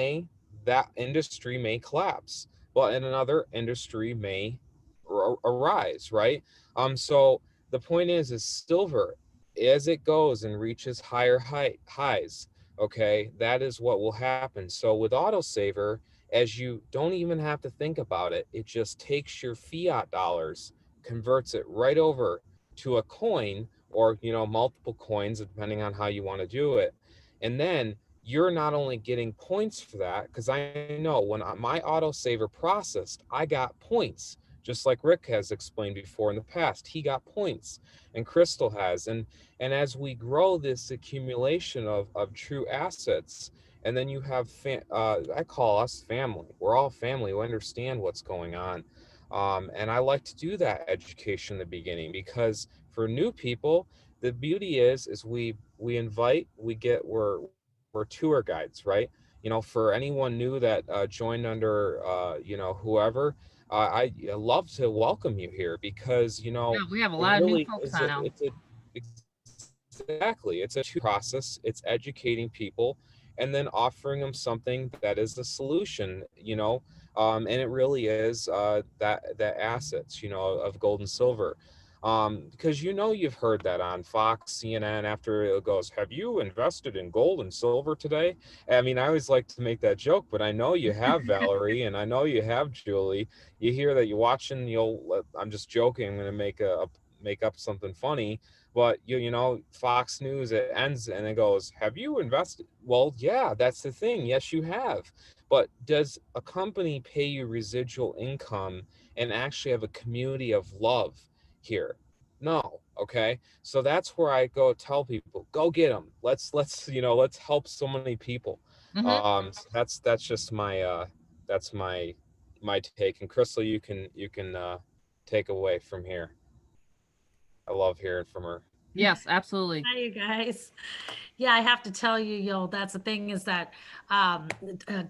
that industry may collapse, but another industry may arise, right? So the point is silver, as it goes and reaches higher highs, okay, that is what will happen. So with autosaver, as you don't even have to think about it, it just takes your fiat dollars, converts it right over to a coin, or multiple coins depending on how you want to do it. And then you're not only getting points for that, because I know when my autosaver processed, I got points, just like Rick has explained before in the past. He got points, and Crystal has. And as we grow this accumulation of true assets, and then you have, I call us family. We're all family. We understand what's going on. And I like to do that education in the beginning, because for new people, the beauty is we're tour guides, right? For anyone new that joined under, whoever, I love to welcome you here, because,
Yeah, we have a lot of new folks on now.
Exactly. It's a process. It's educating people and then offering them something that is the solution, and it really is that assets, of gold and silver. Because you've heard that on Fox, CNN, after it goes, have you invested in gold and silver today? I mean, I always like to make that joke, but I know you have, Valerie, and I know you have, Julie. You hear that, you're watching, I'm just joking, I'm going to make up something funny, but Fox News, it ends and it goes, have you invested? Well, yeah, that's the thing. Yes, you have. But does a company pay you residual income and actually have a community of love here? No. Okay. So that's where I go tell people, go get them. Let's help so many people. So that's just my that's my take. And Crystal, you can take away from here. I love hearing from her.
Yes, absolutely.
Hi, you guys. Yeah, I have to tell you, that's the thing is that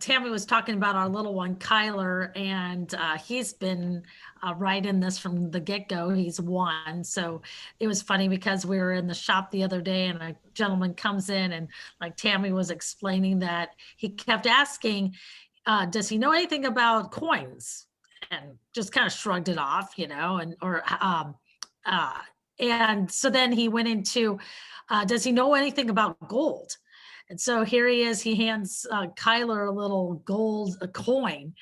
Tammy was talking about our little one, Kyler, and he's been right in this from the get-go. He's 1. So it was funny because we were in the shop the other day and a gentleman comes in and like Tammy was explaining that he kept asking, does he know anything about coins? And just kind of shrugged it off, and so then he went into, does he know anything about gold? And so here he is, he hands Kyler a little gold coin,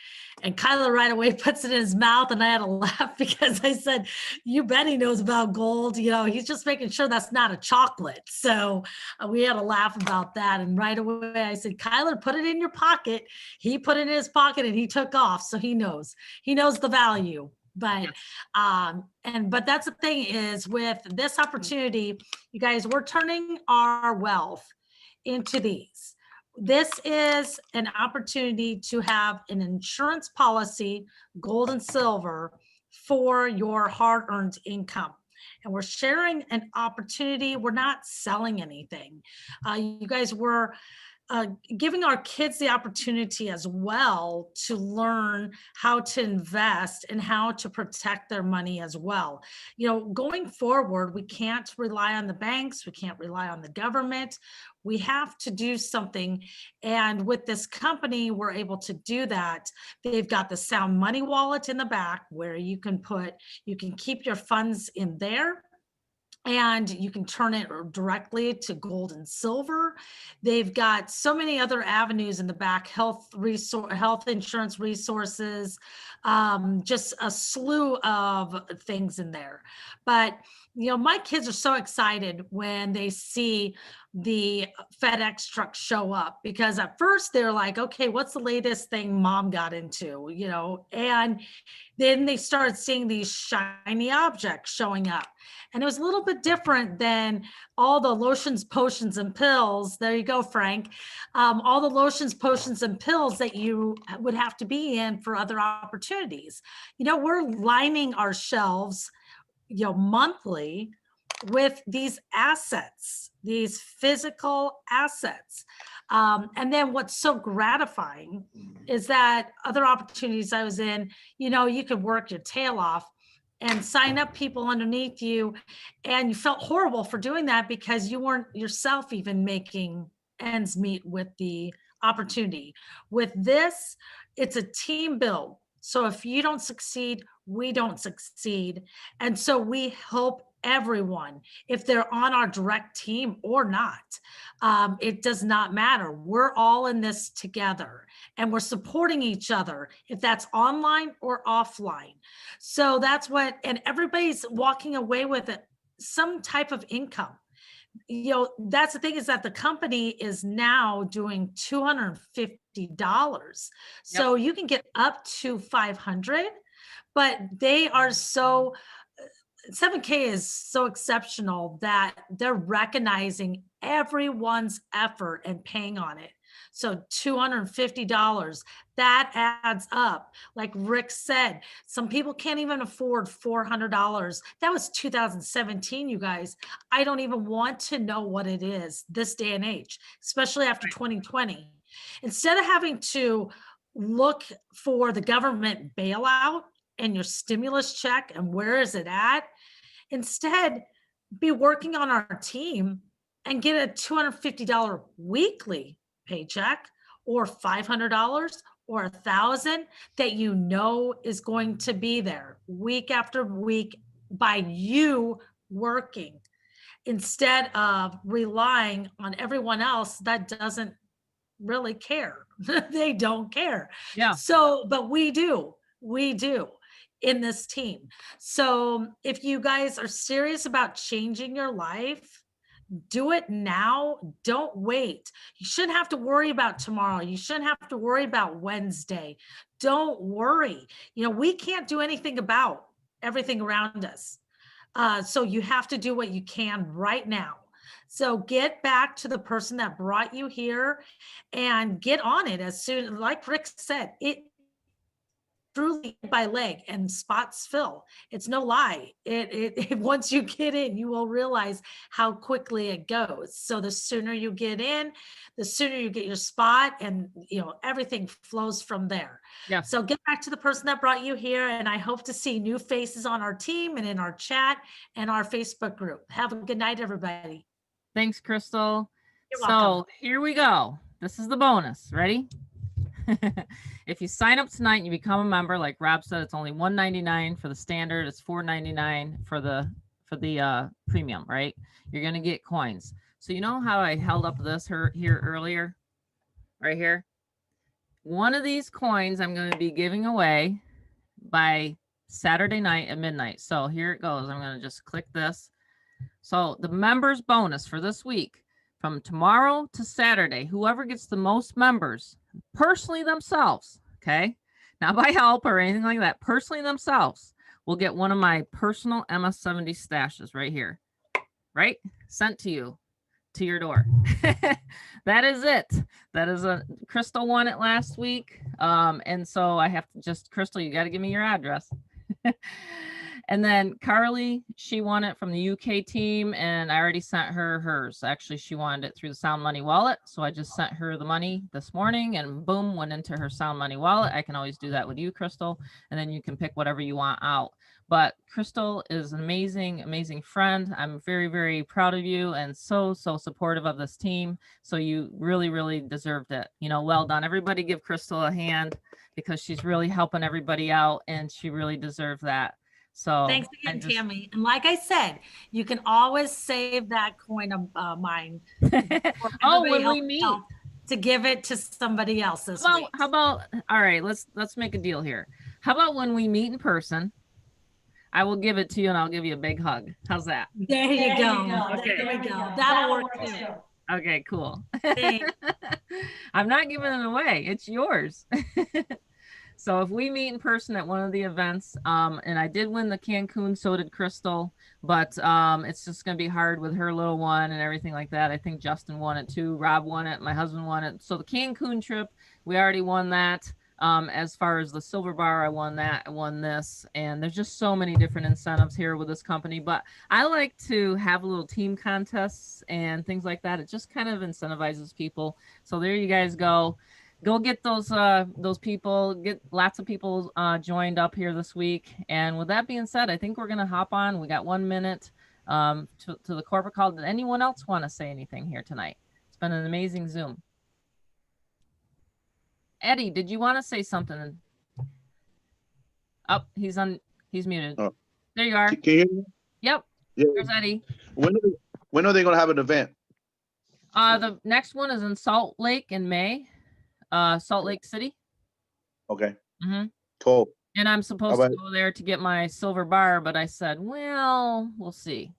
and Kyler right away puts it in his mouth, and I had to laugh because I said, you bet he knows about gold. He's just making sure that's not a chocolate. So we had a laugh about that. And right away I said, Kyler, put it in your pocket. He put it in his pocket and he took off. So he knows the value. But but that's the thing is with this opportunity, you guys, we're turning our wealth into these. This is an opportunity to have an insurance policy, gold and silver, for your hard-earned income. And we're sharing an opportunity. We're not selling anything. You guys, we're giving our kids the opportunity as well to learn how to invest and how to protect their money as well. Going forward, we can't rely on the banks. We can't rely on the government. We have to do something. And with this company, we're able to do that. They've got the Sound Money wallet in the back where you can keep your funds in there. And you can turn it directly to gold and silver. They've got so many other avenues in the back, health insurance resources, just a slew of things in there. But my kids are so excited when they see the FedEx truck show up, because at first they're like, okay, what's the latest thing mom got into, and then they started seeing these shiny objects showing up. And it was a little bit different than all the lotions, potions, and pills. There you go, Frank. All the lotions, potions, and pills that you would have to be in for other opportunities. We're lining our shelves monthly with these assets, these physical assets. And then what's so gratifying is that other opportunities I was in, you could work your tail off and sign up people underneath you, and you felt horrible for doing that because you weren't yourself even making ends meet with the opportunity. With this, it's a team build. So if you don't succeed, we don't succeed. And so we help everyone, if they're on our direct team or not. It does not matter. We're all in this together, and we're supporting each other, if that's online or offline. So that's and everybody's walking away with some type of income. That's the thing, is that the company is now doing $250. So you can get up to 500, but they are 7K is so exceptional that they're recognizing everyone's effort and paying on it. So $250, that adds up. Like Rick said, some people can't even afford $400. That was 2017, you guys. I don't even want to know what it is this day and age, especially after 2020. Instead of having to look for the government bailout and your stimulus check and where is it at, instead be working on our team and get a $250 weekly paycheck, or $500 or $1,000 that is going to be there week after week by you working, instead of relying on everyone else that doesn't really care. They don't care.
Yeah.
So, but we do in this team. So if you guys are serious about changing your life, do it now. Don't wait. You shouldn't have to worry about tomorrow. You shouldn't have to worry about Wednesday. Don't worry. We can't do anything about everything around us. So you have to do what you can right now. So get back to the person that brought you here and get on it as soon, like Rick said, it truly by leg and spots fill. It's no lie. It once you get in, you will realize how quickly it goes. So the sooner you get in, the sooner you get your spot, and everything flows from there.
Yeah.
So get back to the person that brought you here, and I hope to see new faces on our team and in our chat and our Facebook group. Have a good night, everybody.
Thanks, Crystal.
You're
so
welcome.
Here we go. This is the bonus. Ready? If you sign up tonight and you become a member, like Rob said, it's only $1.99 for the standard. It's $4.99 for the premium, right? You're going to get coins. So you know how I held up this here earlier, right here? One of these coins I'm going to be giving away by Saturday night at midnight. So here it goes. I'm going to just click this. So the members bonus for this week, from tomorrow to Saturday, whoever gets the most members, personally themselves, okay, not by help or anything like that, personally themselves, will get one of my personal MS-70 stashes right here, right? Sent to you, to your door. That is it. That is Crystal won it last week. And so I have to Crystal, you got to give me your address. And then Carly, she won it from the UK team, and I already sent her hers. Actually, she wanted it through the Sound Money wallet, so I just sent her the money this morning, and boom, went into her Sound Money wallet. I can always do that with you, Crystal, and then you can pick whatever you want out. But Crystal is an amazing, amazing friend. I'm very, very proud of you, and so supportive of this team. So you really, really deserved it. Well done. Everybody give Crystal a hand, because she's really helping everybody out, and she really deserved that. So
thanks again, Tammy. And like I said, you can always save that coin of mine.
Oh, when we meet,
to give it to somebody else this
week.
How
about? All right, let's make a deal here. How about when we meet in person? I will give it to you and I'll give you a big hug. How's that?
There you go.
Okay.
There we go. That'll work too.
Okay, cool.
Thanks.
I'm not giving it away. It's yours. So if we meet in person at one of the events, and I did win the Cancun, so did Crystal, but it's just going to be hard with her little one and everything like that. I think Justin won it too. Rob won it. My husband won it. So the Cancun trip, we already won that. As far as the silver bar, I won that. I won this. And there's just so many different incentives here with this company. But I like to have little team contests and things like that. It just kind of incentivizes people. So there you guys go. Go get those people, get lots of people joined up here this week. And with that being said, I think we're gonna hop on. We got 1 minute to the corporate call. Did anyone else want to say anything here tonight? It's been an amazing Zoom. Eddie, did you want to say something? Oh, he's muted.
Oh.
There you are.
Can you hear me?
Yep.
Yeah.
There's Eddie.
When are they going to have an event?
The next one is in Salt Lake in May. Salt Lake City.
Okay.
Mm-hmm.
Cool.
And I'm supposed to go there to get my silver bar, but I said, well, we'll see.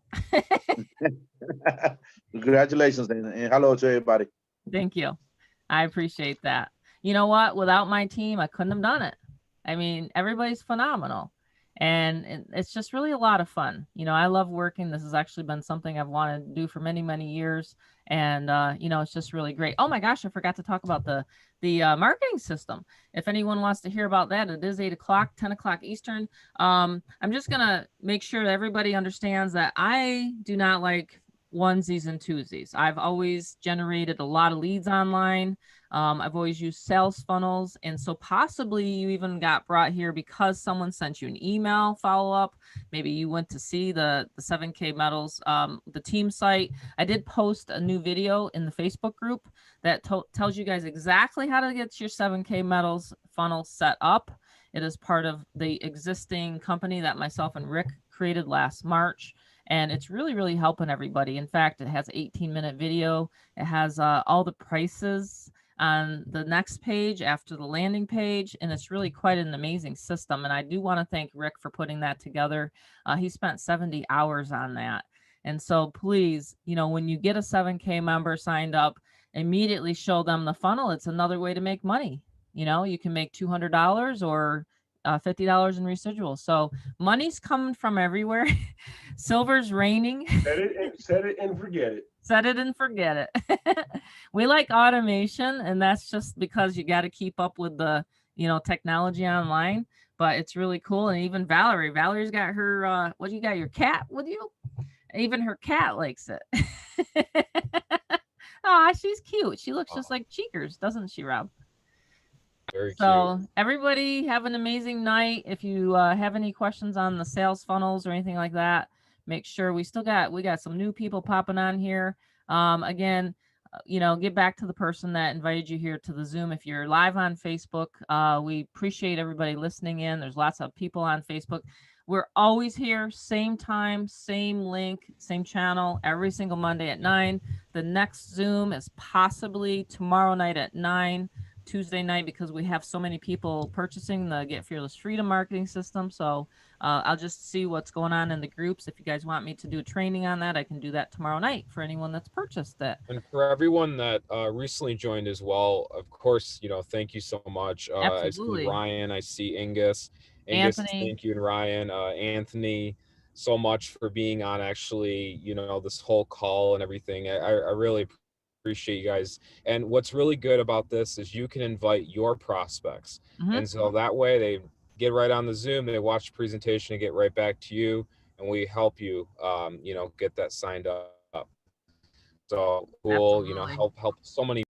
Congratulations and hello to everybody.
Thank you. I appreciate that. You know what? Without my team, I couldn't have done it. I mean, everybody's phenomenal. And it's just really a lot of fun. You know, I love working. This has actually been something I've wanted to do for many, many years. And, you know, it's just really great. Oh my gosh, I forgot to talk about the marketing system. If anyone wants to hear about that, it is 8 o'clock, 10 o'clock Eastern. I'm just going to make sure that everybody understands that I do not like onesies and twosies. I've always generated a lot of leads online. I've always used sales funnels. And so possibly you even got brought here because someone sent you an email follow-up. Maybe you went to see the 7K medals, the team site. I did post a new video in the Facebook group that tells you guys exactly how to get your 7K medals funnel set up. It is part of the existing company that myself and Rick created last March. And it's really, really helping everybody. In fact, it has an 18-minute video. It has all the prices on the next page after the landing page. And it's really quite an amazing system. And I do want to thank Rick for putting that together. He spent 70 hours on that. And so please, you know, when you get a 7K member signed up, immediately show them the funnel. It's another way to make money. You know, you can make $200 or $50 in residuals. So money's coming from everywhere. Silver's raining.
Set it and forget it.
Set it and forget it. We like automation, and that's just because you got to keep up with the, you know, technology online. But it's really cool. And even Valerie's got her, what you got, your cat with you? Even her cat likes it. Aw, she's cute. She looks just like Cheekers, doesn't she, Rob?
Very
so
cute.
Everybody have an amazing night. If you have any questions on the sales funnels or anything like that, make sure we got some new people popping on here. Again, you know, get back to the person that invited you here to the Zoom. If you're live on Facebook, we appreciate everybody listening in. There's lots of people on Facebook. We're always here, same time, same link, same channel, every single Monday at 9. The next Zoom is possibly tomorrow night at 9. Tuesday night, because we have so many people purchasing the Get Fearless Freedom marketing system. So I'll just see what's going on in the groups. If you guys want me to do a training on that, I can do that tomorrow night for anyone that's purchased it.
And for everyone that recently joined as well, of course, you know, thank you so much. I see Ryan, I see Angus,
Anthony.
Thank you, and Ryan, Anthony, so much for being on actually, you know, this whole call and everything. I really appreciate you guys. And what's really good about this is you can invite your prospects. And so that way they get right on the Zoom, they watch the presentation and get right back to you, and we help you, you know, get that signed up. So cool. Absolutely. You know, help so many